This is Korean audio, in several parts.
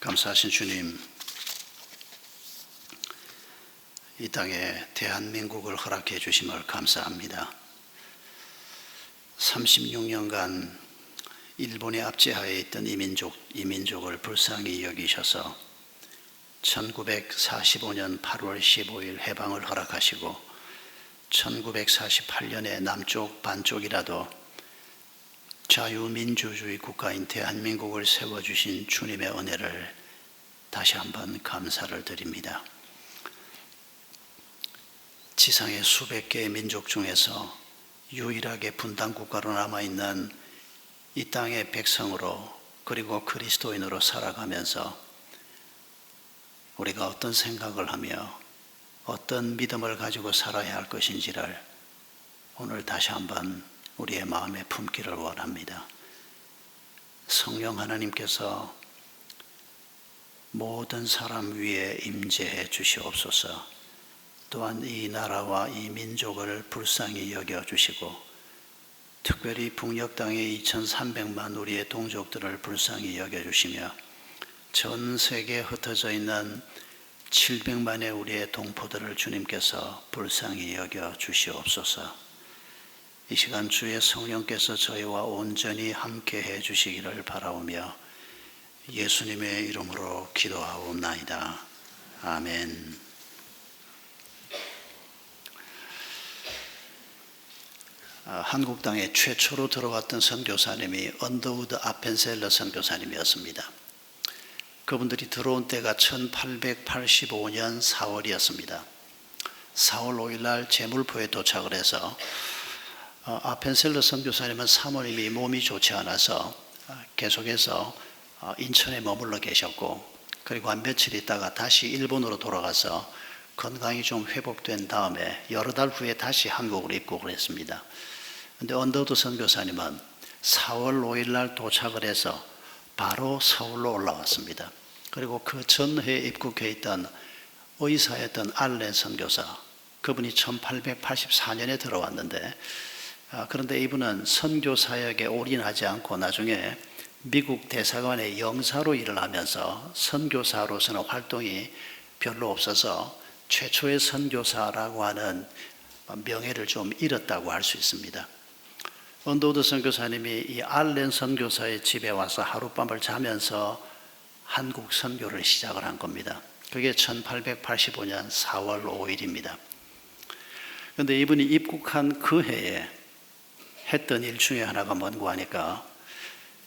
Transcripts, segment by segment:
감사하신 주님, 이 땅에 대한민국을 허락해 주심을 감사합니다. 36년간 일본의 압제하에 있던 이민족을 불쌍히 여기셔서 1945년 8월 15일 해방을 허락하시고 1948년에 남쪽 반쪽이라도 자유민주주의 국가인 대한민국을 세워주신 주님의 은혜를 다시 한번 감사를 드립니다. 지상의 수백 개의 민족 중에서 유일하게 분단국가로 남아있는 이 땅의 백성으로 그리고 그리스도인으로 살아가면서 우리가 어떤 생각을 하며 어떤 믿음을 가지고 살아야 할 것인지를 오늘 다시 한번 우리의 마음에 품기를 원합니다. 성령 하나님께서 모든 사람 위에 임재해 주시옵소서. 또한 이 나라와 이 민족을 불쌍히 여겨주시고 특별히 북녘 땅의 2300만 우리의 동족들을 불쌍히 여겨주시며 전 세계에 흩어져 있는 700만의 우리의 동포들을 주님께서 불쌍히 여겨주시옵소서. 이 시간 주의 성령께서 저희와 온전히 함께해 주시기를 바라오며 예수님의 이름으로 기도하옵나이다. 아멘. 한국 땅에 최초로 들어왔던 선교사님이 언더우드 아펜셀러 선교사님이었습니다. 그분들이 들어온 때가 1885년 4월이었습니다. 4월 5일 날 제물포에 도착을 해서 아펜셀러 선교사님은 사모님이 몸이 좋지 않아서 계속해서 인천에 머물러 계셨고 그리고 한 며칠 있다가 다시 일본으로 돌아가서 건강이 좀 회복된 다음에 여러 달 후에 다시 한국으로 입국을 했습니다. 그런데 언더우드 선교사님은 4월 5일 날 도착을 해서 바로 서울로 올라왔습니다. 그리고 그 전해에 입국해 있던 의사였던 알렌 선교사, 그분이 1884년에 들어왔는데 그런데 이분은 선교 사역에 올인하지 않고 나중에 미국 대사관의 영사로 일을 하면서 선교사로서는 활동이 별로 없어서 최초의 선교사라고 하는 명예를 좀 잃었다고 할 수 있습니다. 언더우드 선교사님이 이 알렌 선교사의 집에 와서 하룻밤을 자면서 한국 선교를 시작을 한 겁니다. 그게 1885년 4월 5일입니다. 그런데 이분이 입국한 그 해에 했던 일 중에 하나가 뭔고 하니까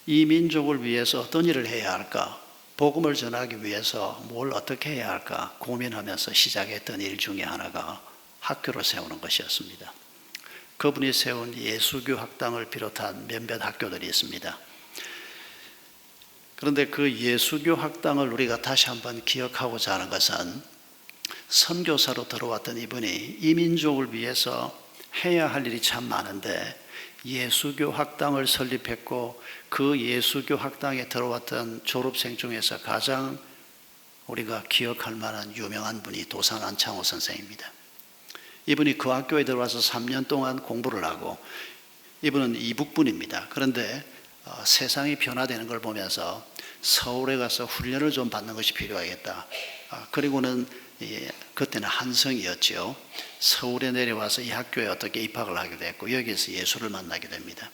이 민족을 위해서 어떤 일을 해야 할까? 복음을 전하기 위해서 뭘 어떻게 해야 할까? 고민하면서 시작했던 일 중에 하나가 학교를 세우는 것이었습니다. 그분이 세운 예수교 학당을 비롯한 몇몇 학교들이 있습니다. 그런데 그 예수교 학당을 우리가 다시 한번 기억하고자 하는 것은 선교사로 들어왔던 이분이 이 민족을 위해서 해야 할 일이 참 많은데 예수교 학당을 설립했고 그 예수교 학당에 들어왔던 졸업생 중에서 가장 우리가 기억할 만한 유명한 분이 도산 안창호 선생입니다. 이분이 그 학교에 들어와서 3년 동안 공부를 하고 이분은 이북분입니다. 그런데 세상이 변화되는 걸 보면서 서울에 가서 훈련을 좀 받는 것이 필요하겠다. 그리고는 그때는 한성이었죠. 서울에 내려와서 이 학교에 어떻게 입학을 하게 됐고 여기에서 예수를 만나게 됩니다.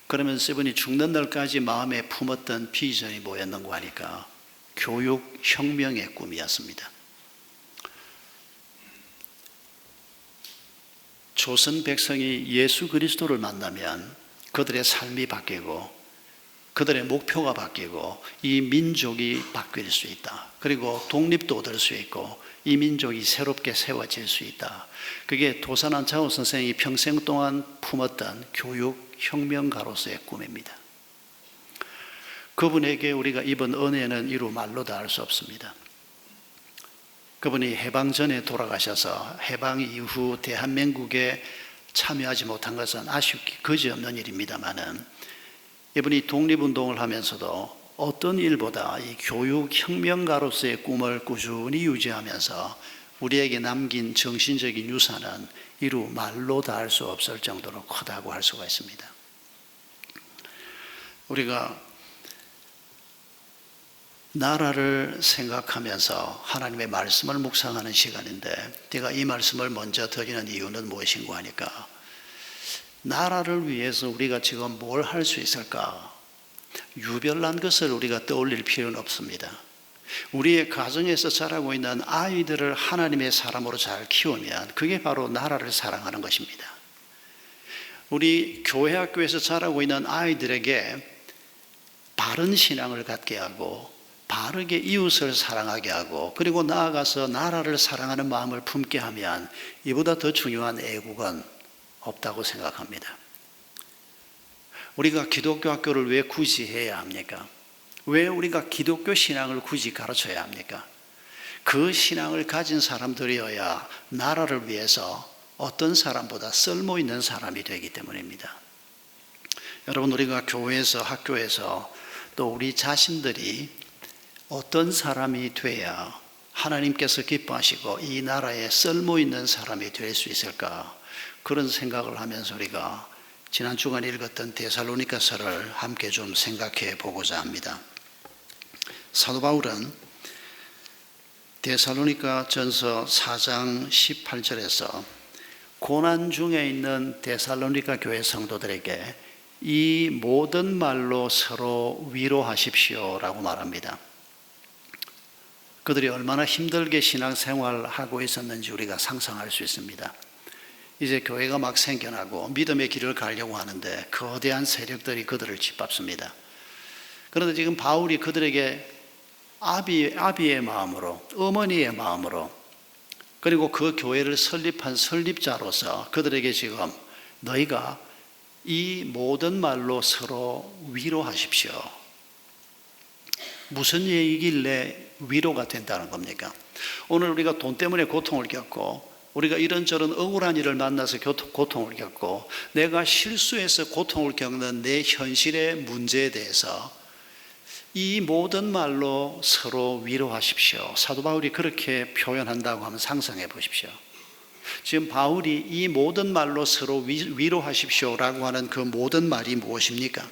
그러면서 이분이 죽는 날까지 마음에 품었던 비전이 뭐였는고 하니까 교육혁명의 꿈이었습니다. 조선 백성이 예수 그리스도를 만나면 그들의 삶이 바뀌고 그들의 목표가 바뀌고 이 민족이 바뀔 수 있다. 그리고 독립도 얻을 수 있고 이 민족이 새롭게 세워질 수 있다. 그게 도산 안창호 선생이 평생 동안 품었던 교육혁명가로서의 꿈입니다. 그분에게 우리가 입은 은혜는 이루 말로 다 할 수 없습니다. 그분이 해방 전에 돌아가셔서 해방 이후 대한민국에 참여하지 못한 것은 아쉽기 그지없는 일입니다만은 이분이 독립운동을 하면서도 어떤 일보다 이 교육혁명가로서의 꿈을 꾸준히 유지하면서 우리에게 남긴 정신적인 유산은 이루 말로 다 할 수 없을 정도로 크다고 할 수가 있습니다. 우리가 나라를 생각하면서 하나님의 말씀을 묵상하는 시간인데, 제가 이 말씀을 먼저 드리는 이유는 무엇인가 하니까, 나라를 위해서 우리가 지금 뭘 할 수 있을까? 유별난 것을 우리가 떠올릴 필요는 없습니다. 우리의 가정에서 자라고 있는 아이들을 하나님의 사람으로 잘 키우면 그게 바로 나라를 사랑하는 것입니다. 우리 교회 학교에서 자라고 있는 아이들에게 바른 신앙을 갖게 하고 바르게 이웃을 사랑하게 하고, 그리고 나아가서 나라를 사랑하는 마음을 품게 하면 이보다 더 중요한 애국은 없다고 생각합니다. 우리가 기독교 학교를 왜 굳이 해야 합니까? 왜 우리가 기독교 신앙을 굳이 가르쳐야 합니까? 그 신앙을 가진 사람들이어야 나라를 위해서 어떤 사람보다 쓸모 있는 사람이 되기 때문입니다. 여러분, 우리가 교회에서, 학교에서 또 우리 자신들이 어떤 사람이 돼야 하나님께서 기뻐하시고 이 나라에 쓸모 있는 사람이 될 수 있을까? 그런 생각을 하면서 우리가 지난 주간 읽었던 데살로니가서를 함께 좀 생각해 보고자 합니다. 사도 바울은 데살로니가 전서 4장 18절에서 고난 중에 있는 데살로니가 교회 성도들에게 이 모든 말로 서로 위로하십시오라고 말합니다. 그들이 얼마나 힘들게 신앙생활하고 있었는지 우리가 상상할 수 있습니다. 이제 교회가 막 생겨나고 믿음의 길을 가려고 하는데 거대한 세력들이 그들을 짓밟습니다. 그런데 지금 바울이 그들에게 아비의 마음으로, 어머니의 마음으로, 그리고 그 교회를 설립한 설립자로서 그들에게 지금 너희가 이 모든 말로 서로 위로하십시오. 무슨 얘기길래 위로가 된다는 겁니까? 오늘 우리가 돈 때문에 고통을 겪고, 우리가 이런저런 억울한 일을 만나서 고통을 겪고, 내가 실수해서 고통을 겪는 내 현실의 문제에 대해서 이 모든 말로 서로 위로하십시오. 사도 바울이 그렇게 표현한다고 하면 상상해 보십시오. 지금 바울이 이 모든 말로 서로 위로하십시오라고 하는 그 모든 말이 무엇입니까?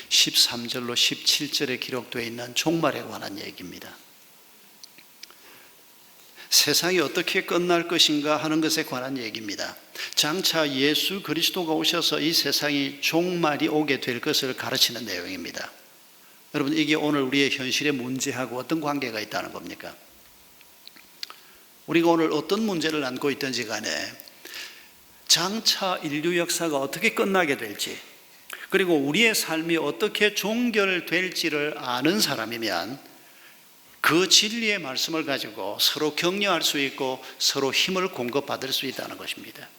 13절로 17절에 기록되어 있는 종말에 관한 얘기입니다. 세상이 어떻게 끝날 것인가 하는 것에 관한 얘기입니다. 장차 예수 그리스도가 오셔서 이 세상이 종말이 오게 될 것을 가르치는 내용입니다. 여러분, 이게 오늘 우리의 현실의 문제하고 어떤 관계가 있다는 겁니까? 우리가 오늘 어떤 문제를 안고 있든지 간에 장차 인류 역사가 어떻게 끝나게 될지, 그리고 우리의 삶이 어떻게 종결될지를 아는 사람이면 그 진리의 말씀을 가지고 서로 격려할 수 있고 서로 힘을 공급받을 수 있다는 것입니다.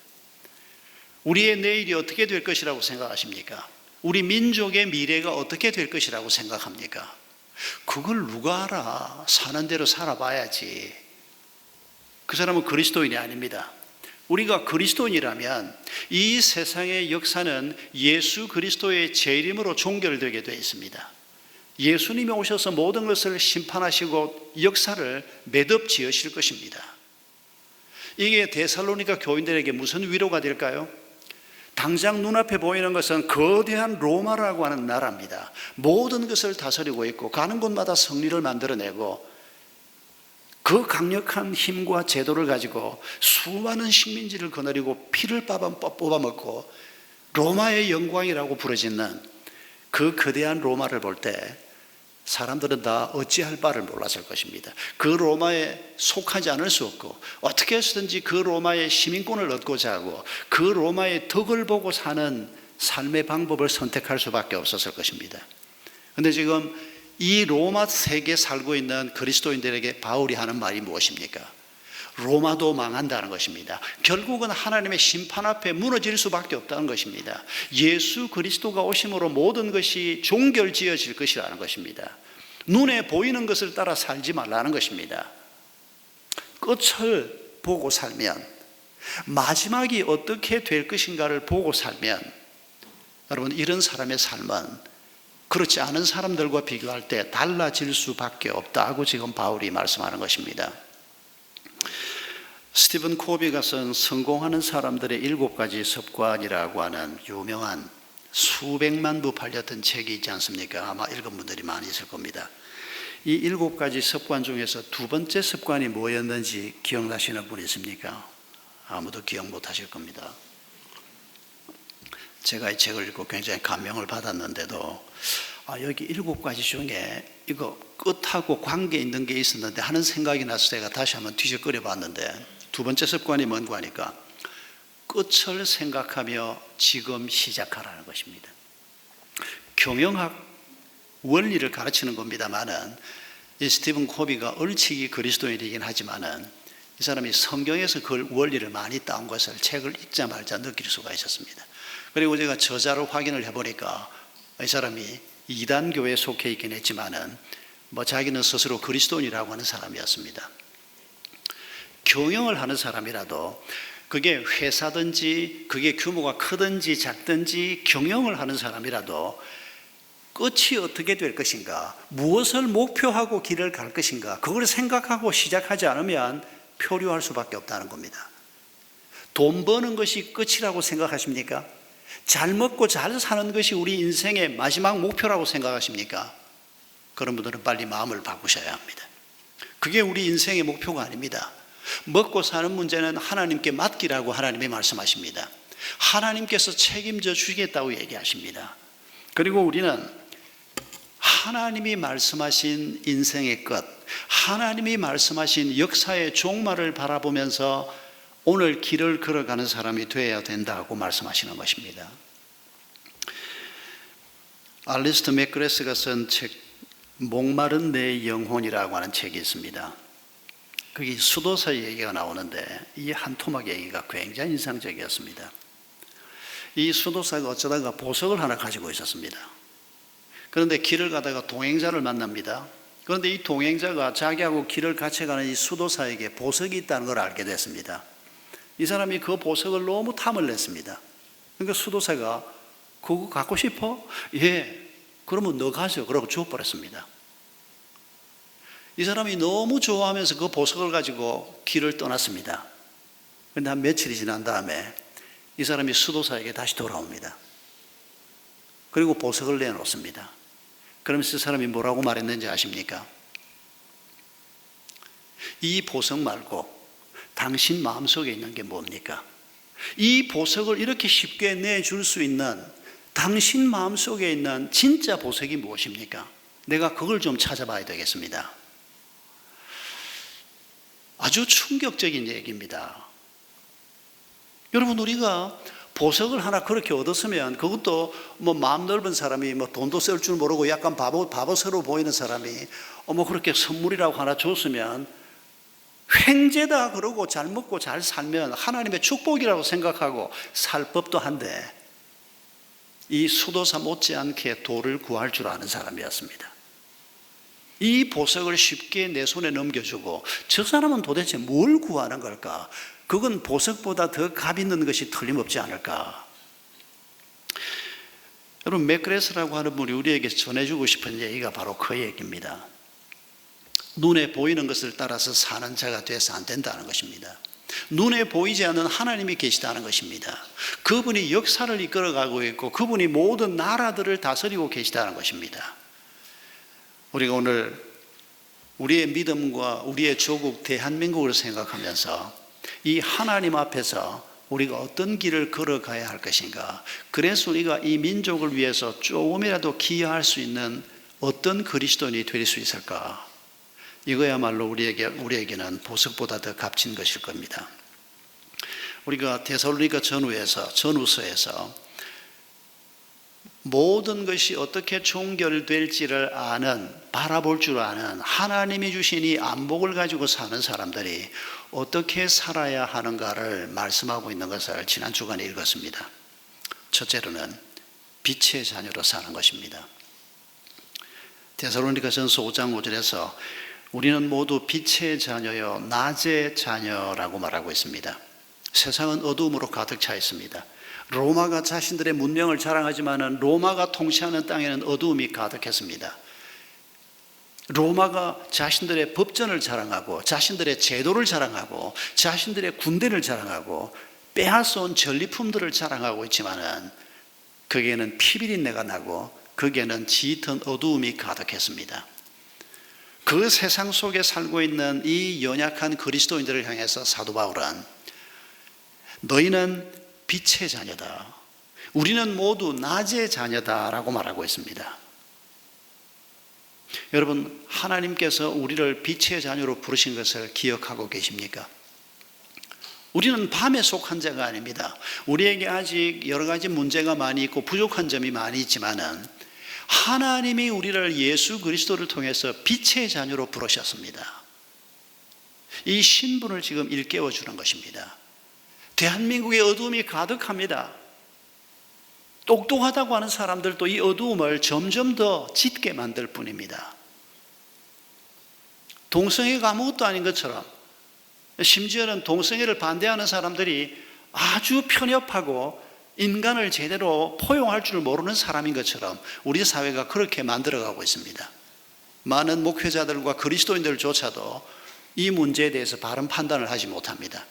우리의 내일이 어떻게 될 것이라고 생각하십니까? 우리 민족의 미래가 어떻게 될 것이라고 생각합니까? 그걸 누가 알아? 사는 대로 살아봐야지. 그 사람은 그리스도인이 아닙니다. 우리가 그리스도인이라면 이 세상의 역사는 예수 그리스도의 재림으로 종결되게 되어 있습니다. 예수님이 오셔서 모든 것을 심판하시고 역사를 매듭 지으실 것입니다. 이게 데살로니가 교인들에게 무슨 위로가 될까요? 당장 눈앞에 보이는 것은 거대한 로마라고 하는 나라입니다. 모든 것을 다스리고 있고 가는 곳마다 승리를 만들어내고 그 강력한 힘과 제도를 가지고 수많은 식민지를 거느리고 피를 뽑아먹고 로마의 영광이라고 부르짖는 그 거대한 로마를 볼 때 사람들은 다 어찌할 바를 몰랐을 것입니다. 그 로마에 속하지 않을 수 없고 어떻게 해서든지 그 로마의 시민권을 얻고자 하고 그 로마의 덕을 보고 사는 삶의 방법을 선택할 수밖에 없었을 것입니다. 그런데 지금 이 로마 세계에 살고 있는 그리스도인들에게 바울이 하는 말이 무엇입니까? 로마도 망한다는 것입니다. 결국은 하나님의 심판 앞에 무너질 수밖에 없다는 것입니다. 예수 그리스도가 오심으로 모든 것이 종결지어질 것이라는 것입니다. 눈에 보이는 것을 따라 살지 말라는 것입니다. 끝을 보고 살면, 마지막이 어떻게 될 것인가를 보고 살면, 여러분, 이런 사람의 삶은 그렇지 않은 사람들과 비교할 때 달라질 수밖에 없다고 지금 바울이 말씀하는 것입니다. 스티븐 코비가 쓴 성공하는 사람들의 7가지 습관이라고 하는 유명한 수백만 부 팔렸던 책이 있지 않습니까? 아마 읽은 분들이 많이 있을 겁니다. 이 7가지 습관 중에서 두 번째 습관이 뭐였는지 기억나시는 분 있습니까? 아무도 기억 못 하실 겁니다. 제가 이 책을 읽고 굉장히 감명을 받았는데도 여기 7가지 중에 이거 끝하고 관계 있는 게 있었는데 하는 생각이 나서 제가 다시 한번 뒤적거려 봤는데 두 번째 습관이 뭔가 하니까 끝을 생각하며 지금 시작하라는 것입니다. 경영학 원리를 가르치는 겁니다만은 이 스티븐 코비가 얼치기 그리스도인이긴 하지만은 이 사람이 성경에서 그 원리를 많이 따온 것을 책을 읽자마자 느낄 수가 있었습니다. 그리고 제가 저자를 확인을 해보니까 이 사람이 이단 교회에 속해 있긴 했지만은 자기는 스스로 그리스도인이라고 하는 사람이었습니다. 경영을 하는 사람이라도 그게 회사든지 그게 규모가 크든지 작든지 경영을 하는 사람이라도 끝이 어떻게 될 것인가, 무엇을 목표하고 길을 갈 것인가, 그걸 생각하고 시작하지 않으면 표류할 수밖에 없다는 겁니다. 돈 버는 것이 끝이라고 생각하십니까? 잘 먹고 잘 사는 것이 우리 인생의 마지막 목표라고 생각하십니까? 그런 분들은 빨리 마음을 바꾸셔야 합니다. 그게 우리 인생의 목표가 아닙니다. 먹고 사는 문제는 하나님께 맡기라고 하나님이 말씀하십니다. 하나님께서 책임져 주시겠다고 얘기하십니다. 그리고 우리는 하나님이 말씀하신 인생의 끝, 하나님이 말씀하신 역사의 종말을 바라보면서 오늘 길을 걸어가는 사람이 되어야 된다고 말씀하시는 것입니다. 알리스트 맥그레스가 쓴 책 목마른 내 영혼이라고 하는 책이 있습니다. 거기 수도사 얘기가 나오는데 이 한 토막 얘기가 굉장히 인상적이었습니다. 이 수도사가 어쩌다가 보석을 하나 가지고 있었습니다. 그런데 길을 가다가 동행자를 만납니다. 그런데 이 동행자가 자기하고 길을 같이 가는 이 수도사에게 보석이 있다는 걸 알게 됐습니다. 이 사람이 그 보석을 너무 탐을 냈습니다. 그러니까 수도사가 그거 갖고 싶어? 예, 그러면 너 가져. 그러고 주워버렸습니다. 이 사람이 너무 좋아하면서 그 보석을 가지고 길을 떠났습니다. 그런데 한 며칠이 지난 다음에 이 사람이 수도사에게 다시 돌아옵니다. 그리고 보석을 내놓습니다. 그러면서 이 사람이 뭐라고 말했는지 아십니까? 이 보석 말고 당신 마음속에 있는 게 뭡니까? 이 보석을 이렇게 쉽게 내줄 수 있는 당신 마음속에 있는 진짜 보석이 무엇입니까? 내가 그걸 좀 찾아봐야 되겠습니다. 아주 충격적인 얘기입니다. 여러분, 우리가 보석을 하나 그렇게 얻었으면 그것도 마음 넓은 사람이 돈도 쓸 줄 모르고 약간 바보스러워 보이는 사람이 그렇게 선물이라고 하나 줬으면 횡재다 그러고 잘 먹고 잘 살면 하나님의 축복이라고 생각하고 살 법도 한데 이 수도사 못지않게 돌을 구할 줄 아는 사람이었습니다. 이 보석을 쉽게 내 손에 넘겨주고 저 사람은 도대체 뭘 구하는 걸까? 그건 보석보다 더 값 있는 것이 틀림없지 않을까? 여러분, 맥그레스라고 하는 분이 우리에게 전해주고 싶은 얘기가 바로 그 얘기입니다. 눈에 보이는 것을 따라서 사는 자가 돼서 안 된다는 것입니다. 눈에 보이지 않는 하나님이 계시다는 것입니다. 그분이 역사를 이끌어가고 있고 그분이 모든 나라들을 다스리고 계시다는 것입니다. 우리가 오늘 우리의 믿음과 우리의 조국 대한민국을 생각하면서 이 하나님 앞에서 우리가 어떤 길을 걸어가야 할 것인가, 그래서 우리가 이 민족을 위해서 조금이라도 기여할 수 있는 어떤 그리스도인이 될 수 있을까? 이거야말로 우리에게는 보석보다 더 값진 것일 겁니다. 우리가 데살로니가 전후서에서 모든 것이 어떻게 종결될지를 아는, 바라볼 줄 아는 하나님이 주신 이 안목을 가지고 사는 사람들이 어떻게 살아야 하는가를 말씀하고 있는 것을 지난 주간에 읽었습니다. 첫째로는 빛의 자녀로 사는 것입니다. 데살로니가전서 5장 5절에서 우리는 모두 빛의 자녀요 낮의 자녀라고 말하고 있습니다. 세상은 어두움으로 가득 차 있습니다. 로마가 자신들의 문명을 자랑하지만 로마가 통치하는 땅에는 어두움이 가득했습니다. 로마가 자신들의 법전을 자랑하고 자신들의 제도를 자랑하고 자신들의 군대를 자랑하고 빼앗아온 전리품들을 자랑하고 있지만 거기에는 피비린내가 나고 거기에는 짙은 어두움이 가득했습니다. 그 세상 속에 살고 있는 이 연약한 그리스도인들을 향해서 사도 바울은 너희는 빛의 자녀다, 우리는 모두 낮의 자녀다라고 말하고 있습니다. 여러분, 하나님께서 우리를 빛의 자녀로 부르신 것을 기억하고 계십니까? 우리는 밤에 속한 자가 아닙니다. 우리에게 아직 여러 가지 문제가 많이 있고 부족한 점이 많이 있지만은 하나님이 우리를 예수 그리스도를 통해서 빛의 자녀로 부르셨습니다. 이 신분을 지금 일깨워 주는 것입니다. 대한민국의 어두움이 가득합니다. 똑똑하다고 하는 사람들도 이 어두움을 점점 더 짙게 만들 뿐입니다. 동성애가 아무것도 아닌 것처럼, 심지어는 동성애를 반대하는 사람들이 아주 편협하고 인간을 제대로 포용할 줄 모르는 사람인 것처럼 우리 사회가 그렇게 만들어가고 있습니다. 많은 목회자들과 그리스도인들조차도 이 문제에 대해서 바른 판단을 하지 못합니다.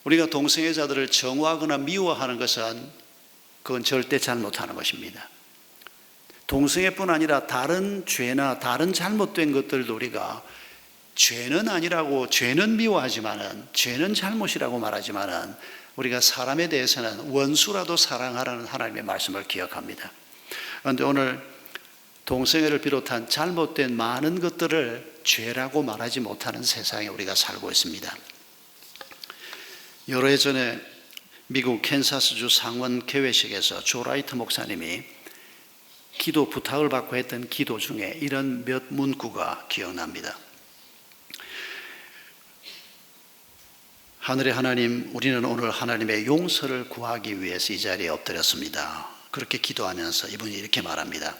우리가 동성애자들을 정오하거나 미워하는 것은 그건 절대 잘못하는 것입니다. 동성애뿐 아니라 다른 죄나 다른 잘못된 것들도 우리가 죄는 아니라고, 죄는 미워하지만은, 죄는 잘못이라고 말하지만은 우리가 사람에 대해서는 원수라도 사랑하라는 하나님의 말씀을 기억합니다. 그런데 오늘 동성애를 비롯한 잘못된 많은 것들을 죄라고 말하지 못하는 세상에 우리가 살고 있습니다. 여러 해 전에 미국 캔사스주 상원 개회식에서 조 라이트 목사님이 기도 부탁을 받고 했던 기도 중에 이런 몇 문구가 기억납니다. 하늘의 하나님, 우리는 오늘 하나님의 용서를 구하기 위해서 이 자리에 엎드렸습니다. 그렇게 기도하면서 이분이 이렇게 말합니다.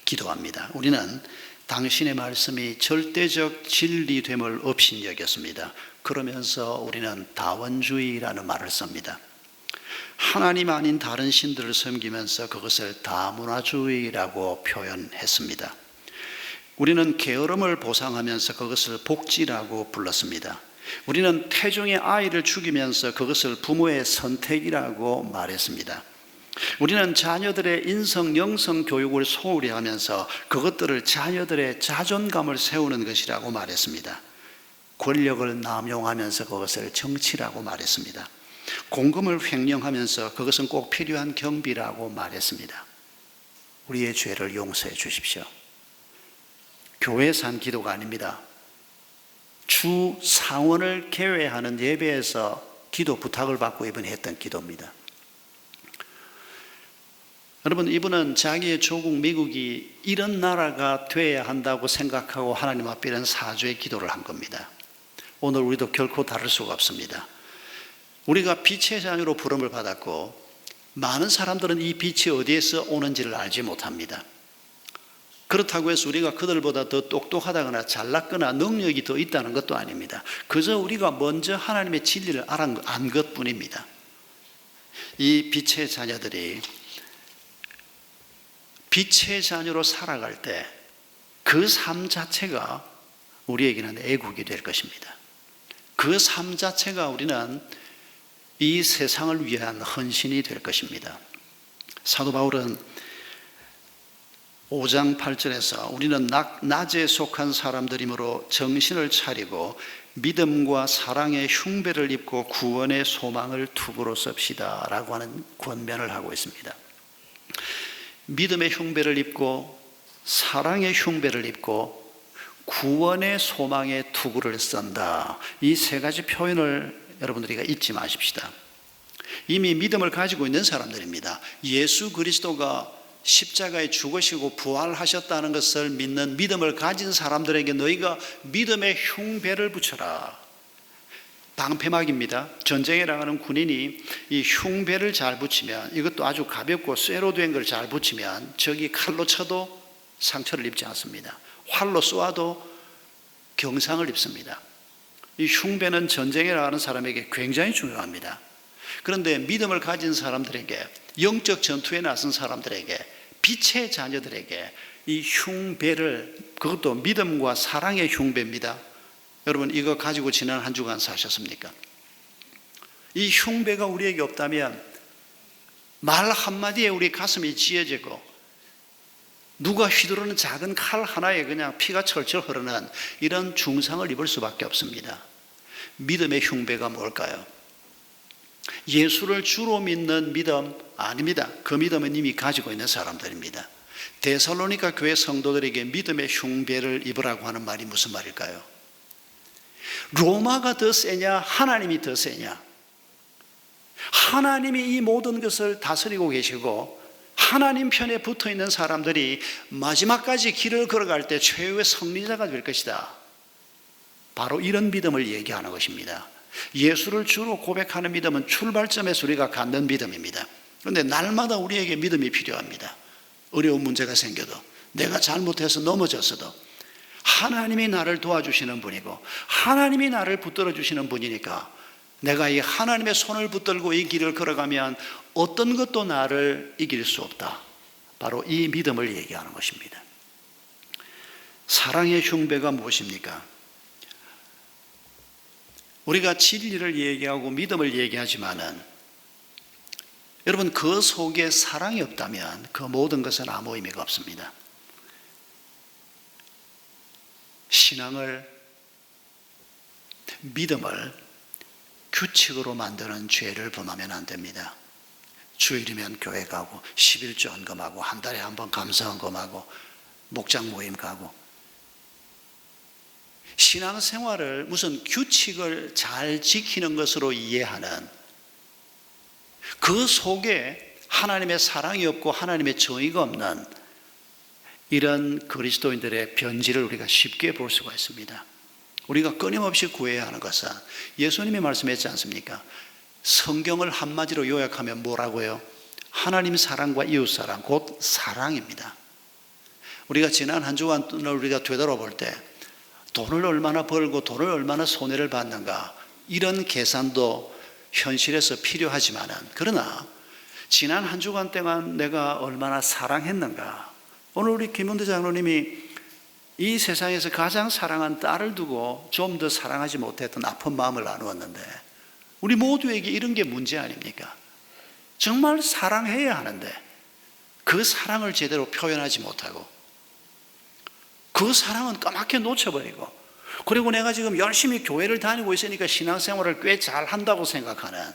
기도합니다. 우리는 당신의 말씀이 절대적 진리됨을 업신여겼습니다. 그러면서 우리는 다원주의라는 말을 씁니다. 하나님 아닌 다른 신들을 섬기면서 그것을 다문화주의라고 표현했습니다. 우리는 게으름을 보상하면서 그것을 복지라고 불렀습니다. 우리는 태중의 아이를 죽이면서 그것을 부모의 선택이라고 말했습니다. 우리는 자녀들의 인성, 영성 교육을 소홀히 하면서 그것들을 자녀들의 자존감을 세우는 것이라고 말했습니다. 권력을 남용하면서 그것을 정치라고 말했습니다. 공금을 횡령하면서 그것은 꼭 필요한 경비라고 말했습니다. 우리의 죄를 용서해 주십시오. 교회에서 한 기도가 아닙니다. 주 상원을 개회하는 예배에서 기도 부탁을 받고 이분이 했던 기도입니다. 여러분, 이분은 자기의 조국 미국이 이런 나라가 되어야 한다고 생각하고 하나님 앞에 이런 사죄의 기도를 한 겁니다. 오늘 우리도 결코 다를 수가 없습니다. 우리가 빛의 자녀로 부름을 받았고 많은 사람들은 이 빛이 어디에서 오는지를 알지 못합니다. 그렇다고 해서 우리가 그들보다 더 똑똑하다거나 잘났거나 능력이 더 있다는 것도 아닙니다. 그저 우리가 먼저 하나님의 진리를 안 것뿐입니다. 이 빛의 자녀들이 빛의 자녀로 살아갈 때 그 삶 자체가 우리에게는 애국이 될 것입니다. 그 삶 자체가 우리는 이 세상을 위한 헌신이 될 것입니다. 사도 바울은 5장 8절에서 우리는 낮에 속한 사람들이므로 정신을 차리고 믿음과 사랑의 흉배를 입고 구원의 소망을 투구로 씁시다 라고 하는 권면을 하고 있습니다. 믿음의 흉배를 입고 사랑의 흉배를 입고 구원의 소망의 투구를 쓴다. 이 세 가지 표현을 여러분들이 잊지 마십시다. 이미 믿음을 가지고 있는 사람들입니다. 예수 그리스도가 십자가에 죽으시고 부활하셨다는 것을 믿는 믿음을 가진 사람들에게 너희가 믿음의 흉배를 붙여라. 방패막입니다. 전쟁에 나가는 군인이 이 흉배를 잘 붙이면, 이것도 아주 가볍고 쇠로 된 걸 잘 붙이면 적이 칼로 쳐도 상처를 입지 않습니다. 활로 쏘아도 경상을 입습니다. 이 흉배는 전쟁에 나가는 사람에게 굉장히 중요합니다. 그런데 믿음을 가진 사람들에게, 영적 전투에 나선 사람들에게, 빛의 자녀들에게 이 흉배를, 그것도 믿음과 사랑의 흉배입니다. 여러분, 이거 가지고 지난 한 주간 사셨습니까? 이 흉배가 우리에게 없다면 말 한마디에 우리 가슴이 찢어지고 누가 휘두르는 작은 칼 하나에 그냥 피가 철철 흐르는 이런 중상을 입을 수밖에 없습니다. 믿음의 흉배가 뭘까요? 예수를 주로 믿는 믿음 아닙니다. 그 믿음은 이미 가지고 있는 사람들입니다. 데살로니가 교회 성도들에게 믿음의 흉배를 입으라고 하는 말이 무슨 말일까요? 로마가 더 세냐 하나님이 더 세냐? 하나님이 이 모든 것을 다스리고 계시고 하나님 편에 붙어 있는 사람들이 마지막까지 길을 걸어갈 때 최후의 승리자가 될 것이다. 바로 이런 믿음을 얘기하는 것입니다. 예수를 주로 고백하는 믿음은 출발점에서 우리가 갖는 믿음입니다. 그런데 날마다 우리에게 믿음이 필요합니다. 어려운 문제가 생겨도, 내가 잘못해서 넘어졌어도 하나님이 나를 도와주시는 분이고 하나님이 나를 붙들어 주시는 분이니까 내가 이 하나님의 손을 붙들고 이 길을 걸어가면 어떤 것도 나를 이길 수 없다. 바로 이 믿음을 얘기하는 것입니다. 사랑의 흉배가 무엇입니까? 우리가 진리를 얘기하고 믿음을 얘기하지만은 여러분, 그 속에 사랑이 없다면 그 모든 것은 아무 의미가 없습니다. 신앙을, 믿음을 규칙으로 만드는 죄를 범하면 안 됩니다. 주일이면 교회 가고 11조 헌금하고 한 달에 한 번 감사 헌금하고 목장 모임 가고, 신앙생활을 무슨 규칙을 잘 지키는 것으로 이해하는, 그 속에 하나님의 사랑이 없고 하나님의 정의가 없는 이런 그리스도인들의 변질을 우리가 쉽게 볼 수가 있습니다. 우리가 끊임없이 구해야 하는 것은 예수님이 말씀했지 않습니까? 성경을 한마디로 요약하면 뭐라고요? 하나님 사랑과 이웃 사랑, 곧 사랑입니다. 우리가 지난 한 주간을 우리가 되돌아볼 때 돈을 얼마나 벌고 돈을 얼마나 손해를 받는가, 이런 계산도 현실에서 필요하지만은, 그러나 지난 한 주간 동안 내가 얼마나 사랑했는가. 오늘 우리 김은대 장로님이 이 세상에서 가장 사랑한 딸을 두고 좀 더 사랑하지 못했던 아픈 마음을 나누었는데, 우리 모두에게 이런 게 문제 아닙니까? 정말 사랑해야 하는데 그 사랑을 제대로 표현하지 못하고 그 사랑은 까맣게 놓쳐버리고, 그리고 내가 지금 열심히 교회를 다니고 있으니까 신앙생활을 꽤 잘한다고 생각하는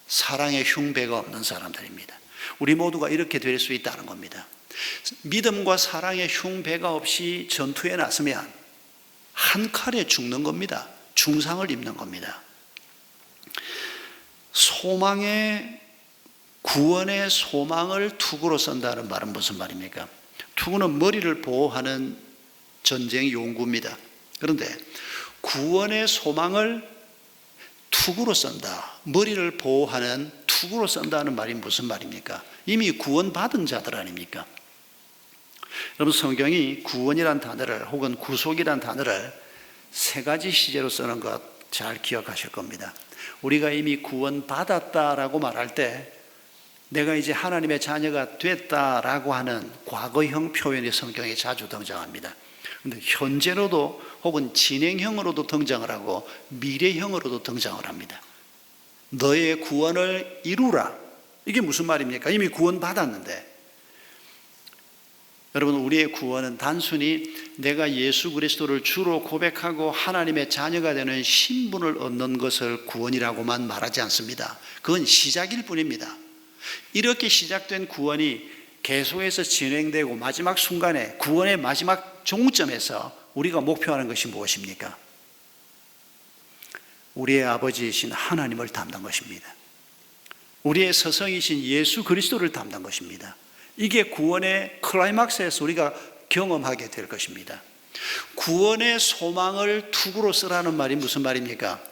사랑의 흉배가 없는 사람들입니다. 우리 모두가 이렇게 될 수 있다는 겁니다. 믿음과 사랑의 흉배가 없이 전투에 나서면 한 칼에 죽는 겁니다. 중상을 입는 겁니다. 구원의 소망을 투구로 쓴다는 말은 무슨 말입니까? 투구는 머리를 보호하는 전쟁 용구입니다. 그런데 구원의 소망을 투구로 쓴다, 머리를 보호하는 투구로 쓴다는 말이 무슨 말입니까? 이미 구원받은 자들 아닙니까? 여러분, 성경이 구원이란 단어를 혹은 구속이란 단어를 세 가지 시제로 쓰는 것 잘 기억하실 겁니다. 우리가 이미 구원받았다라고 말할 때 내가 이제 하나님의 자녀가 됐다라고 하는 과거형 표현이 성경에 자주 등장합니다. 그런데 현재로도 혹은 진행형으로도 등장을 하고 미래형으로도 등장을 합니다. 너의 구원을 이루라. 이게 무슨 말입니까? 이미 구원받았는데. 여러분, 우리의 구원은 단순히 내가 예수 그리스도를 주로 고백하고 하나님의 자녀가 되는 신분을 얻는 것을 구원이라고만 말하지 않습니다. 그건 시작일 뿐입니다. 이렇게 시작된 구원이 계속해서 진행되고 마지막 순간에, 구원의 마지막 종점에서 우리가 목표하는 것이 무엇입니까? 우리의 아버지이신 하나님을 닮는 것입니다. 우리의 스승이신 예수 그리스도를 닮는 것입니다. 이게 구원의 클라이막스에서 우리가 경험하게 될 것입니다. 구원의 소망을 투구로 쓰라는 말이 무슨 말입니까?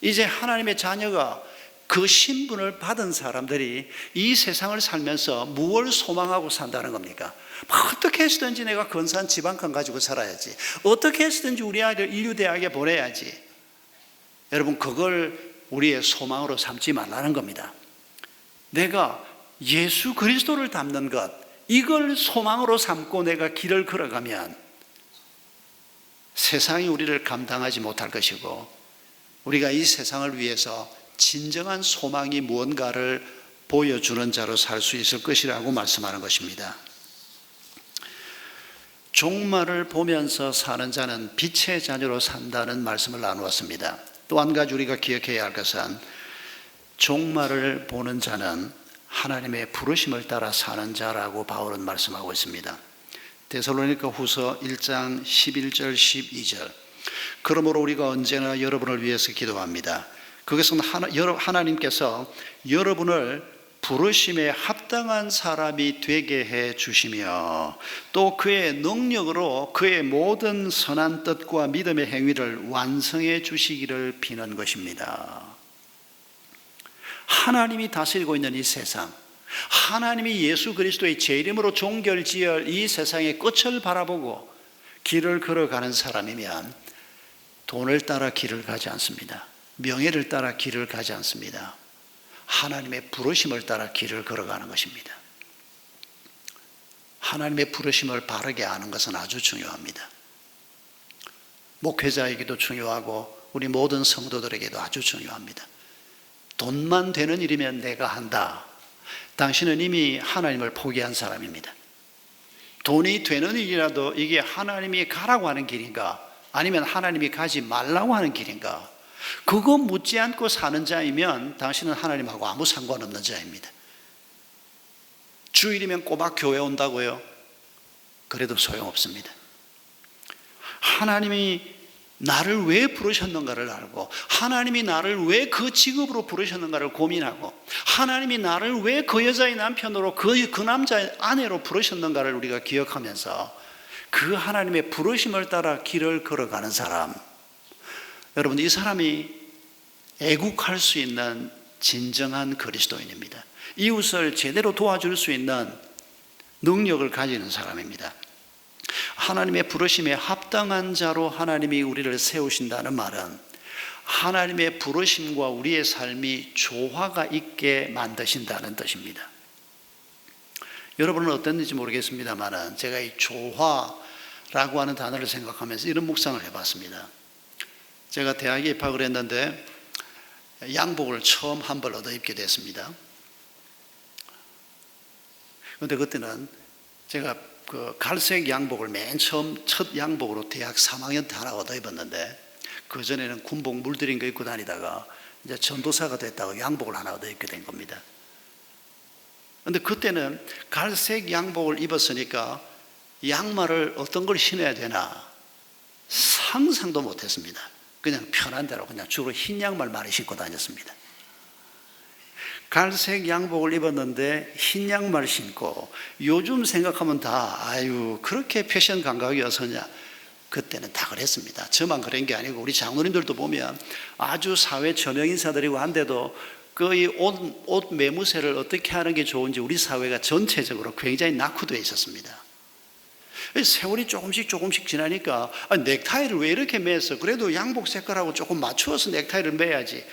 이제 하나님의 자녀가 그 신분을 받은 사람들이 이 세상을 살면서 무엇을 소망하고 산다는 겁니까? 어떻게 해서든지 내가 근사한 집 한 칸 가지고 살아야지, 어떻게 해서든지 우리 아이를 인류대학에 보내야지. 여러분, 그걸 우리의 소망으로 삼지 말라는 겁니다. 내가 예수 그리스도를 닮는 것, 이걸 소망으로 삼고 내가 길을 걸어가면 세상이 우리를 감당하지 못할 것이고, 우리가 이 세상을 위해서 진정한 소망이 무언가를 보여주는 자로 살 수 있을 것이라고 말씀하는 것입니다. 종말을 보면서 사는 자는 빛의 자녀로 산다는 말씀을 나누었습니다. 또 한 가지 우리가 기억해야 할 것은 종말을 보는 자는 하나님의 부르심을 따라 사는 자라고 바울은 말씀하고 있습니다. 데살로니가 후서 1장 11절 12절. 그러므로 우리가 언제나 여러분을 위해서 기도합니다. 그것은 하나님께서 여러분을 부르심에 합당한 사람이 되게 해 주시며 또 그의 능력으로 그의 모든 선한 뜻과 믿음의 행위를 완성해 주시기를 비는 것입니다. 하나님이 다스리고 있는 이 세상, 하나님이 예수 그리스도의 제 이름으로 종결지을 이 세상의 끝을 바라보고 길을 걸어가는 사람이면 돈을 따라 길을 가지 않습니다. 명예를 따라 길을 가지 않습니다. 하나님의 부르심을 따라 길을 걸어가는 것입니다. 하나님의 부르심을 바르게 아는 것은 아주 중요합니다. 목회자에게도 중요하고 우리 모든 성도들에게도 아주 중요합니다. 돈만 되는 일이면 내가 한다. 당신은 이미 하나님을 포기한 사람입니다. 돈이 되는 일이라도 이게 하나님이 가라고 하는 길인가 아니면 하나님이 가지 말라고 하는 길인가, 그거 묻지 않고 사는 자이면 당신은 하나님하고 아무 상관없는 자입니다. 주일이면 꼬박 교회 온다고요? 그래도 소용없습니다. 하나님이 나를 왜 부르셨는가를 알고, 하나님이 나를 왜 그 직업으로 부르셨는가를 고민하고, 하나님이 나를 왜 그 여자의 남편으로 그 남자의 아내로 부르셨는가를 우리가 기억하면서 그 하나님의 부르심을 따라 길을 걸어가는 사람, 여러분, 이 사람이 애국할 수 있는 진정한 그리스도인입니다. 이웃을 제대로 도와줄 수 있는 능력을 가지는 사람입니다. 하나님의 부르심에 합당한 자로 하나님이 우리를 세우신다는 말은 하나님의 부르심과 우리의 삶이 조화가 있게 만드신다는 뜻입니다. 여러분은 어땠는지 모르겠습니다만 제가 이 조화라고 하는 단어를 생각하면서 이런 묵상을 해봤습니다. 제가 대학에 입학을 했는데 양복을 처음 한 벌 얻어 입게 됐습니다. 그런데 그때는 제가 그 갈색 양복을 맨 처음 첫 양복으로 대학 3학년 때 하나 얻어 입었는데, 그전에는 군복 물들인 거 입고 다니다가 이제 전도사가 됐다고 양복을 하나 얻어 입게 된 겁니다. 그런데 그때는 갈색 양복을 입었으니까 양말을 어떤 걸 신어야 되나 상상도 못했습니다. 그냥 편한 대로 그냥 주로 흰 양말 많이 신고 다녔습니다. 갈색 양복을 입었는데 흰 양말 신고, 요즘 생각하면 다 아유 그렇게 패션 감각이어서냐, 그때는 다 그랬습니다. 저만 그런 게 아니고 우리 장로님들도 보면 아주 사회 저명 인사들이고 한데도 그 옷 매무새를 어떻게 하는 게 좋은지 우리 사회가 전체적으로 굉장히 낙후되어 있었습니다. 세월이 조금씩 지나니까 넥타이를 왜 이렇게 맸어? 그래도 양복 색깔하고 조금 맞추어서 넥타이를 매야지.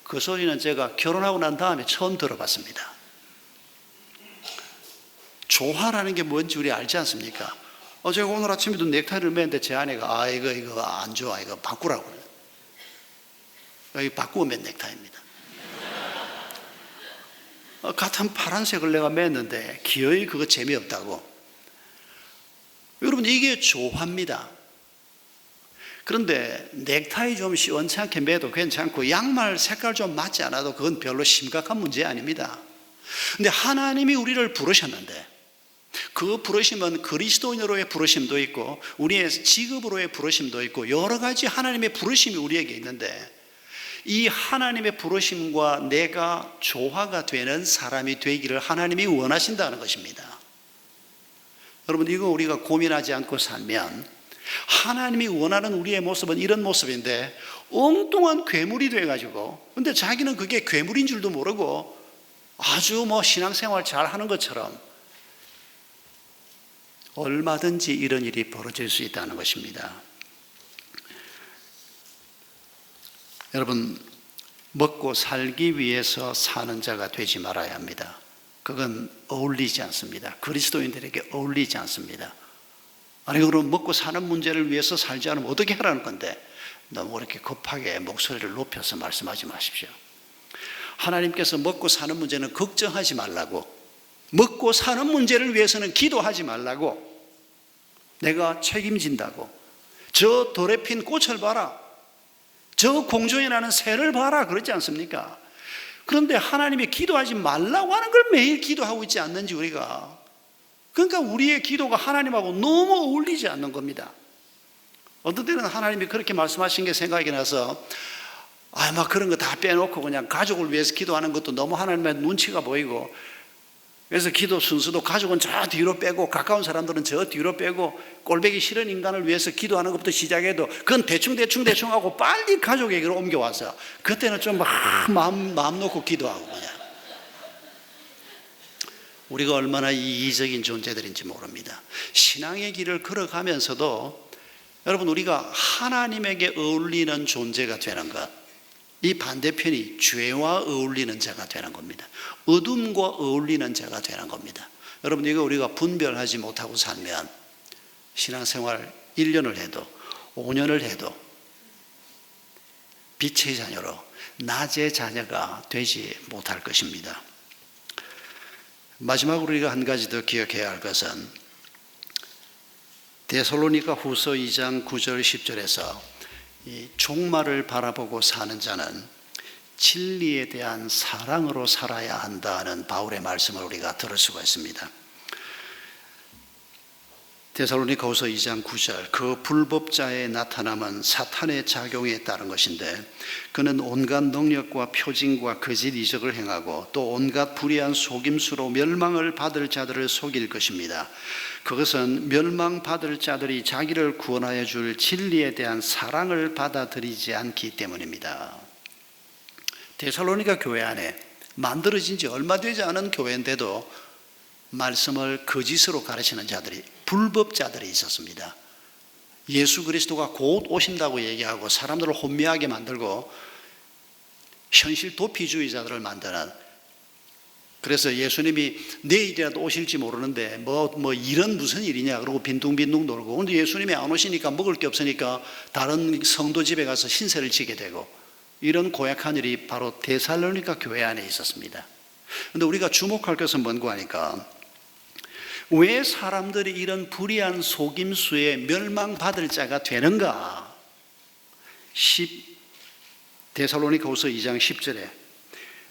그 소리는 제가 결혼하고 난 다음에 처음 들어봤습니다. 조화라는 게 뭔지 우리 알지 않습니까? 제가 오늘 아침에도 넥타이를 맸는데 제 아내가 이거 안 좋아, 이거 바꾸라고. 이거 바꾸고 맨 넥타이입니다. 같은 파란색을 내가 맸는데 기어이 그거 재미없다고. 여러분, 이게 조화입니다. 그런데 넥타이 좀 시원찮게 매도 괜찮고 양말 색깔 좀 맞지 않아도 그건 별로 심각한 문제 아닙니다. 근데 하나님이 우리를 부르셨는데 그 부르심은 그리스도인으로의 부르심도 있고 우리의 직업으로의 부르심도 있고 여러 가지 하나님의 부르심이 우리에게 있는데, 이 하나님의 부르심과 내가 조화가 되는 사람이 되기를 하나님이 원하신다는 것입니다. 여러분, 이거 우리가 고민하지 않고 살면 하나님이 원하는 우리의 모습은 이런 모습인데 엉뚱한 괴물이 돼가지고, 근데 자기는 그게 괴물인 줄도 모르고 아주 신앙생활 잘 하는 것처럼 얼마든지 이런 일이 벌어질 수 있다는 것입니다. 여러분, 먹고 살기 위해서 사는 자가 되지 말아야 합니다. 그건 어울리지 않습니다. 그리스도인들에게 어울리지 않습니다. 아니, 그럼 먹고 사는 문제를 위해서 살지 않으면 어떻게 하라는 건데, 너무 그렇게 급하게 목소리를 높여서 말씀하지 마십시오. 하나님께서 먹고 사는 문제는 걱정하지 말라고, 먹고 사는 문제를 위해서는 기도하지 말라고, 내가 책임진다고. 저 돌에 핀 꽃을 봐라. 저 공중에 나는 새를 봐라. 그러지 않습니까? 그런데 하나님이 기도하지 말라고 하는 걸 매일 기도하고 있지 않는지 우리가. 그러니까 우리의 기도가 하나님하고 너무 어울리지 않는 겁니다. 어떤 때는 하나님이 그렇게 말씀하신 게 생각이 나서 막 그런 거 다 빼놓고 그냥 가족을 위해서 기도하는 것도 너무 하나님의 눈치가 보이고, 그래서 기도 순서도 가족은 저 뒤로 빼고 가까운 사람들은 저 뒤로 빼고 꼴보기 싫은 인간을 위해서 기도하는 것부터 시작해도 그건 대충 하고 빨리 가족에게로 옮겨와서 그때는 좀 마음 놓고 기도하고 그냥. 우리가 얼마나 이기적인 존재들인지 모릅니다. 신앙의 길을 걸어가면서도 여러분, 우리가 하나님에게 어울리는 존재가 되는 것, 이 반대편이 죄와 어울리는 자가 되는 겁니다. 어둠과 어울리는 자가 되는 겁니다. 여러분, 이거 우리가 분별하지 못하고 살면 신앙생활 1년을 해도 5년을 해도 빛의 자녀로 낮의 자녀가 되지 못할 것입니다. 마지막으로 우리가 한 가지 더 기억해야 할 것은 데살로니가 후서 2장 9절 10절에서 이 종말을 바라보고 사는 자는 진리에 대한 사랑으로 살아야 한다는 바울의 말씀을 우리가 들을 수가 있습니다. 데살로니가후서 2장 9절, 그 불법자의 나타남은 사탄의 작용에 따른 것인데 그는 온갖 능력과 표징과 거짓 이적을 행하고 또 온갖 불의한 속임수로 멸망을 받을 자들을 속일 것입니다. 그것은 멸망받을 자들이 자기를 구원하여 줄 진리에 대한 사랑을 받아들이지 않기 때문입니다. 데살로니가 교회 안에 만들어진 지 얼마 되지 않은 교회인데도 말씀을 거짓으로 가르치는 자들이, 불법자들이 있었습니다. 예수 그리스도가 곧 오신다고 얘기하고 사람들을 혼미하게 만들고 현실 도피주의자들을 만드는, 그래서 예수님이 내일이라도 오실지 모르는데 이런 무슨 일이냐 그러고 빈둥빈둥 놀고, 근데 예수님이 안 오시니까 먹을 게 없으니까 다른 성도 집에 가서 신세를 지게 되고, 이런 고약한 일이 바로 데살로니가 교회 안에 있었습니다. 그런데 우리가 주목할 것은 뭔가 하니까, 왜 사람들이 이런 불의한 속임수에 멸망받을 자가 되는가? 데살로니가후서 2장 10절에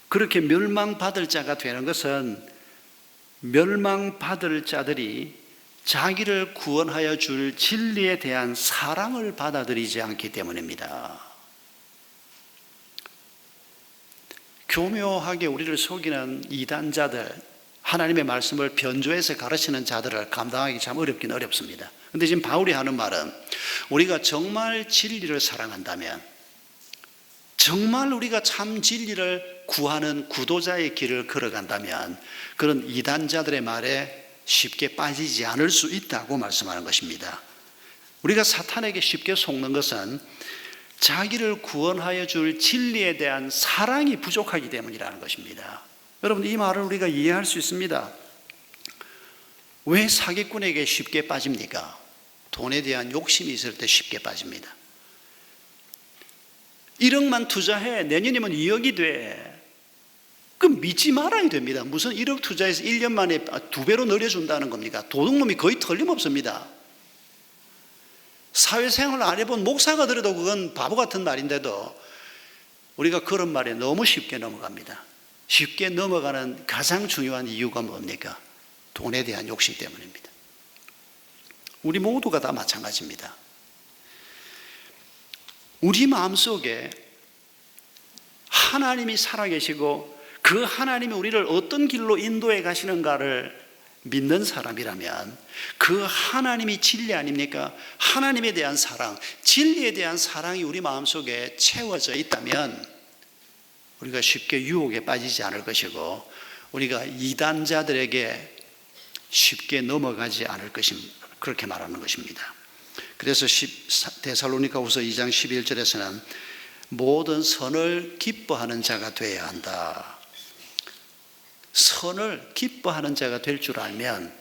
그렇게 멸망받을 자가 되는 것은 멸망받을 자들이 자기를 구원하여 줄 진리에 대한 사랑을 받아들이지 않기 때문입니다. 교묘하게 우리를 속이는 이단자들, 하나님의 말씀을 변조해서 가르치는 자들을 감당하기 참 어렵긴 어렵습니다. 그런데 지금 바울이 하는 말은 우리가 정말 진리를 사랑한다면, 정말 우리가 참 진리를 구하는 구도자의 길을 걸어간다면 그런 이단자들의 말에 쉽게 빠지지 않을 수 있다고 말씀하는 것입니다. 우리가 사탄에게 쉽게 속는 것은 자기를 구원하여 줄 진리에 대한 사랑이 부족하기 때문이라는 것입니다. 여러분, 이 말을 우리가 이해할 수 있습니다. 왜 사기꾼에게 쉽게 빠집니까? 돈에 대한 욕심이 있을 때 쉽게 빠집니다. 1억만 투자해, 내년이면 2억이 돼. 그럼 믿지 말아야 됩니다. 무슨 1억 투자해서 1년 만에 2배로 늘려준다는 겁니까? 도둑놈이 거의 틀림없습니다. 사회생활을 안 해본 목사가 들어도 그건 바보 같은 말인데도 우리가 그런 말에 너무 쉽게 넘어갑니다. 쉽게 넘어가는 가장 중요한 이유가 뭡니까? 돈에 대한 욕심 때문입니다. 우리 모두가 다 마찬가지입니다. 우리 마음속에 하나님이 살아계시고 그 하나님이 우리를 어떤 길로 인도해 가시는가를 믿는 사람이라면 그 하나님이 진리 아닙니까? 하나님에 대한 사랑, 진리에 대한 사랑이 우리 마음속에 채워져 있다면 우리가 쉽게 유혹에 빠지지 않을 것이고 우리가 이단자들에게 쉽게 넘어가지 않을 것입니다. 그렇게 말하는 것입니다. 그래서 데살로니가후서 2장 11절에서는 모든 선을 기뻐하는 자가 되어야 한다. 선을 기뻐하는 자가 될 줄 알면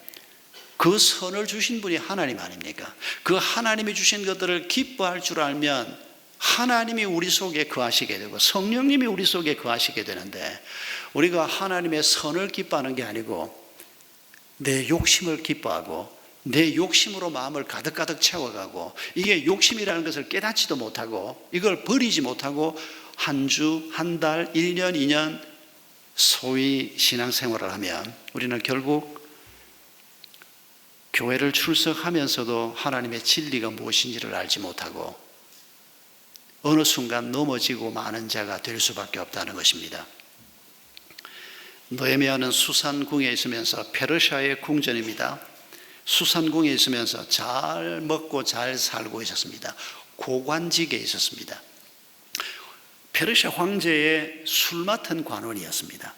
그 선을 주신 분이 하나님 아닙니까? 그 하나님이 주신 것들을 기뻐할 줄 알면 하나님이 우리 속에 거하시게 되고 성령님이 우리 속에 거하시게 되는데, 우리가 하나님의 선을 기뻐하는 게 아니고 내 욕심을 기뻐하고 내 욕심으로 마음을 가득가득 채워가고 이게 욕심이라는 것을 깨닫지도 못하고 이걸 버리지 못하고 한 주, 한 달, 1년, 2년 소위 신앙생활을 하면 우리는 결국 교회를 출석하면서도 하나님의 진리가 무엇인지를 알지 못하고 어느 순간 넘어지고 마는 자가 될 수밖에 없다는 것입니다. 느헤미야는 수산궁에 있으면서 페르시아의 궁전입니다. 수산궁에 있으면서 잘 먹고 잘 살고 있었습니다. 고관직에 있었습니다. 페르시아 황제의 술 맡은 관원이었습니다.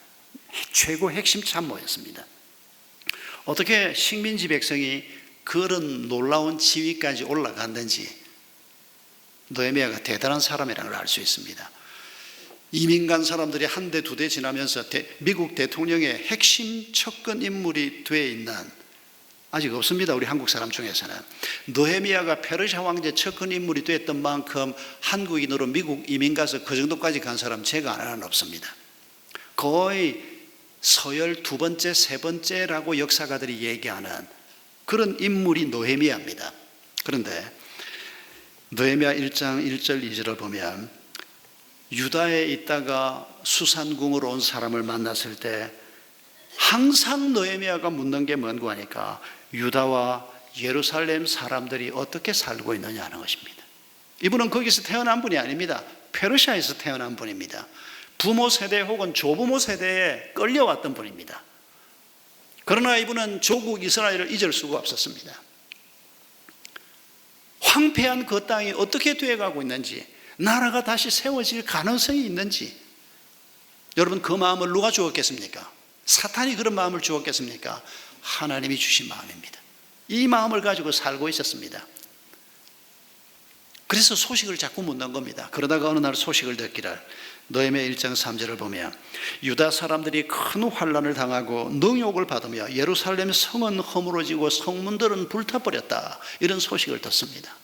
최고 핵심 참모였습니다. 어떻게 식민지 백성이 그런 놀라운 지위까지 올라갔는지 느헤미야가 대단한 사람이라는 걸 알 수 있습니다. 이민 간 사람들이 한 대, 두 대 지나면서 미국 대통령의 핵심 척근 인물이 돼 있는, 아직 없습니다. 우리 한국 사람 중에서는. 느헤미야가 페르시아 황제 척근 인물이 됐던 만큼 한국인으로 미국 이민 가서 그 정도까지 간 사람 제가 아는 없습니다. 거의 서열 두 번째, 세 번째라고 역사가들이 얘기하는 그런 인물이 느헤미야입니다. 그런데 느헤미야 1장 1절 2절을 보면 유다에 있다가 수산궁으로 온 사람을 만났을 때 항상 느헤미야가 묻는 게 뭔고 하니까 유다와 예루살렘 사람들이 어떻게 살고 있느냐 하는 것입니다. 이분은 거기서 태어난 분이 아닙니다. 페르시아에서 태어난 분입니다. 부모 세대 혹은 조부모 세대에 끌려왔던 분입니다. 그러나 이분은 조국 이스라엘을 잊을 수가 없었습니다. 황폐한 그 땅이 어떻게 되어가고 있는지, 나라가 다시 세워질 가능성이 있는지, 여러분 그 마음을 누가 주었겠습니까? 사탄이 그런 마음을 주었겠습니까? 하나님이 주신 마음입니다. 이 마음을 가지고 살고 있었습니다. 그래서 소식을 자꾸 묻는 겁니다. 그러다가 어느 날 소식을 듣기를 느헤미야 1장 3절을 보면 유다 사람들이 큰 환난을 당하고 능욕을 받으며 예루살렘 성은 허물어지고 성문들은 불타버렸다, 이런 소식을 듣습니다.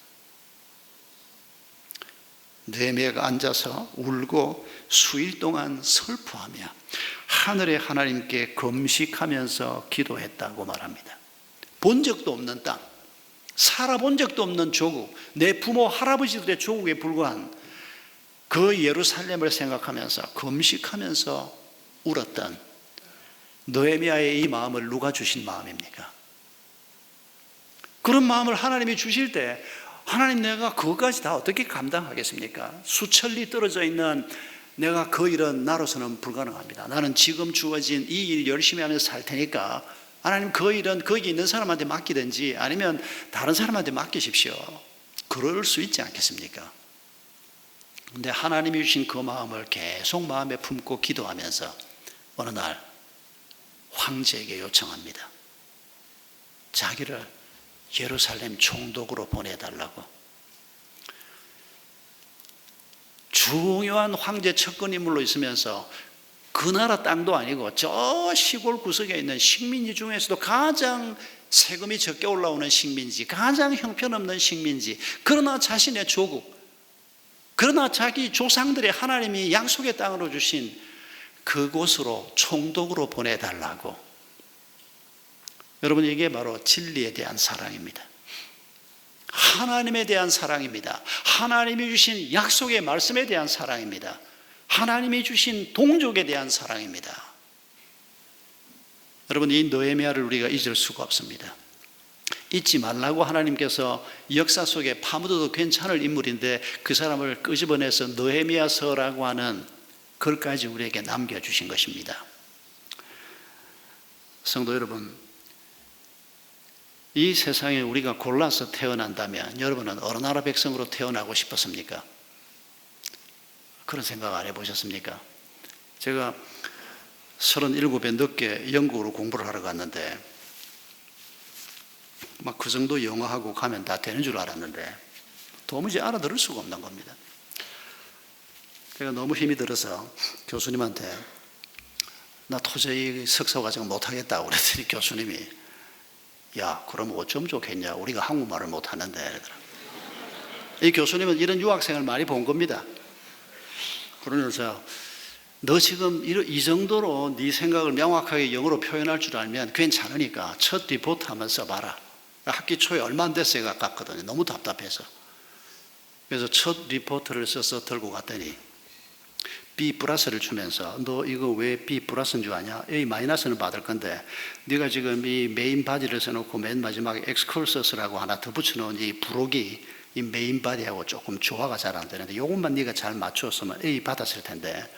느헤미야가 앉아서 울고 수일 동안 슬퍼하며 하늘의 하나님께 금식하면서 기도했다고 말합니다. 본 적도 없는 땅, 살아본 적도 없는 조국, 내 부모 할아버지들의 조국에 불과한 그 예루살렘을 생각하면서 금식하면서 울었던 느헤미야의 이 마음을 누가 주신 마음입니까? 그런 마음을 하나님이 주실 때 하나님, 내가 그것까지 다 어떻게 감당하겠습니까? 수천리 떨어져 있는 내가 그 일은 나로서는 불가능합니다. 나는 지금 주어진 이 일 열심히 하면서 살 테니까 하나님 그 일은 거기 있는 사람한테 맡기든지 아니면 다른 사람한테 맡기십시오. 그럴 수 있지 않겠습니까? 그런데 하나님이 주신 그 마음을 계속 마음에 품고 기도하면서 어느 날 황제에게 요청합니다. 자기를 예루살렘 총독으로 보내달라고. 중요한 황제 척근 인물로 있으면서 그 나라 땅도 아니고 저 시골 구석에 있는 식민지 중에서도 가장 세금이 적게 올라오는 식민지, 가장 형편없는 식민지, 그러나 자신의 조국, 그러나 자기 조상들의 하나님이 약속의 땅으로 주신 그곳으로 총독으로 보내달라고. 여러분, 이게 바로 진리에 대한 사랑입니다. 하나님에 대한 사랑입니다. 하나님이 주신 약속의 말씀에 대한 사랑입니다. 하나님이 주신 동족에 대한 사랑입니다. 여러분, 이 느헤미야를 우리가 잊을 수가 없습니다. 잊지 말라고 하나님께서 역사 속에 파묻어도 괜찮을 인물인데 그 사람을 끄집어내서 느헤미야서라고 하는 글까지 우리에게 남겨주신 것입니다. 성도 여러분, 이 세상에 우리가 골라서 태어난다면 여러분은 어느 나라 백성으로 태어나고 싶었습니까? 그런 생각 안 해보셨습니까? 제가 37에 늦게 영국으로 공부를 하러 갔는데 막 그 정도 영어하고 가면 다 되는 줄 알았는데 도무지 알아들을 수가 없는 겁니다. 제가 너무 힘이 들어서 교수님한테 나 도저히 석사과정 못하겠다고 그랬더니 교수님이 야, 그럼 어쩜 좋겠냐, 우리가 한국말을 못하는데. 이 교수님은 이런 유학생을 많이 본 겁니다. 그러면서 너 지금 이 정도로 네 생각을 명확하게 영어로 표현할 줄 알면 괜찮으니까 첫 리포트 한번 써봐라. 학기 초에 얼마 안 됐어요. 갔거든요. 너무 답답해서. 그래서 첫 리포트를 써서 들고 갔더니 B 플러스를 주면서 너 이거 왜 B 플러스인 줄 아냐? A 마이너스는 받을 건데 네가 지금 이 메인 바디를 써놓고 맨 마지막에 엑스컬서스라고 하나 더 붙여놓은 이 부록이 이 메인 바디하고 조금 조화가 잘 안 되는데 이것만 네가 잘 맞추었으면 A 받았을 텐데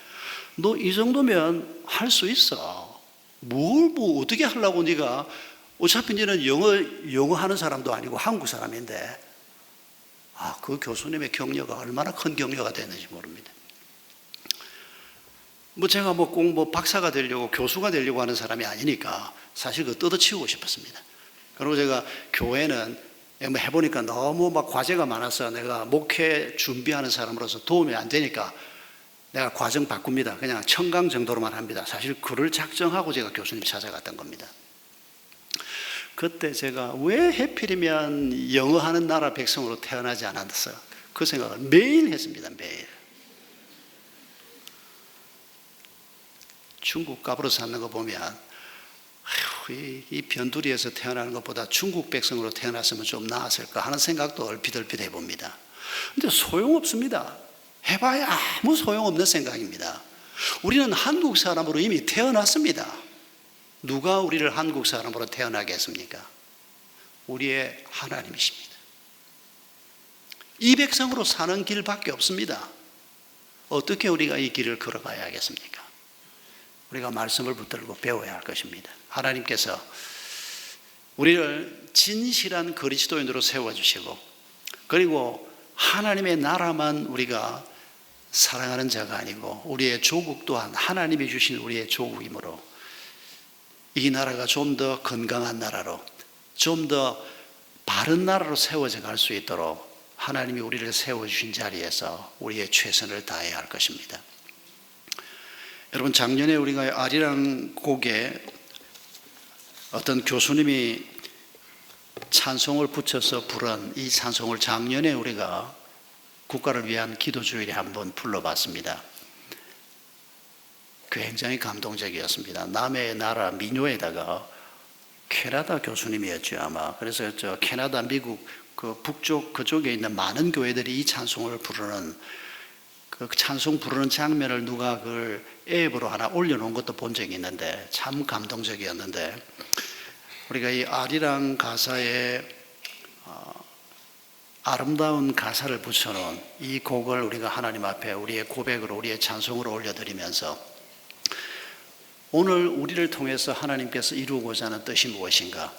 너 이 정도면 할 수 있어. 뭘 뭐 어떻게 하려고 네가 어차피 너는 영어 하는 사람도 아니고 한국 사람인데 그 교수님의 격려가 얼마나 큰 격려가 됐는지 모릅니다. 제가 꼭 박사가 되려고 교수가 되려고 하는 사람이 아니니까 사실 뜯어치우고 싶었습니다. 그리고 제가 교회는 해보니까 너무 과제가 많아서 내가 목회 준비하는 사람으로서 도움이 안 되니까 내가 과정 바꿉니다. 그냥 청강 정도로만 합니다. 사실 글을 작정하고 제가 교수님 찾아갔던 겁니다. 그때 제가 왜 하필이면 영어 하는 나라 백성으로 태어나지 않았어요? 그 생각을 매일 했습니다. 매일. 중국 갑으로 사는 거 보면 이 변두리에서 태어나는 것보다 중국 백성으로 태어났으면 좀 나았을까 하는 생각도 얼핏 해봅니다. 근데 소용없습니다. 해봐야 아무 소용없는 생각입니다. 우리는 한국 사람으로 이미 태어났습니다. 누가 우리를 한국 사람으로 태어나게 했습니까? 우리의 하나님이십니다. 이 백성으로 사는 길밖에 없습니다. 어떻게 우리가 이 길을 걸어가야 하겠습니까? 우리가 말씀을 붙들고 배워야 할 것입니다. 하나님께서 우리를 진실한 그리스도인으로 세워주시고 그리고 하나님의 나라만 우리가 사랑하는 자가 아니고 우리의 조국 또한 하나님이 주신 우리의 조국이므로 이 나라가 좀 더 건강한 나라로 좀 더 바른 나라로 세워져 갈 수 있도록 하나님이 우리를 세워주신 자리에서 우리의 최선을 다해야 할 것입니다. 여러분 작년에 우리가 아리랑 곡에 어떤 교수님이 찬송을 붙여서 부른 이 찬송을 작년에 우리가 국가를 위한 기도주일에 한번 불러봤습니다. 굉장히 감동적이었습니다. 남의 나라 민요에다가 캐나다 교수님이었죠 아마. 그래서 캐나다 미국 북쪽 그쪽에 있는 많은 교회들이 이 찬송을 부르는 그 찬송 부르는 장면을 누가 그걸 앱으로 하나 올려놓은 것도 본 적이 있는데 참 감동적이었는데 우리가 이 아리랑 가사에 아름다운 가사를 붙여놓은 이 곡을 우리가 하나님 앞에 우리의 고백으로 우리의 찬송으로 올려드리면서 오늘 우리를 통해서 하나님께서 이루고자 하는 뜻이 무엇인가?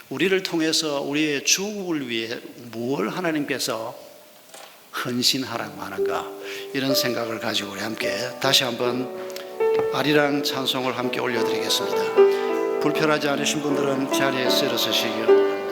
우리를 통해서 우리의 조국을 위해 무엇을 하나님께서 헌신하라고 하는가? 이런 생각을 가지고 우리 함께 다시 한번 아리랑 찬송을 함께 올려드리겠습니다. 불편하지 않으신 분들은 자리에 쓰러서시기요.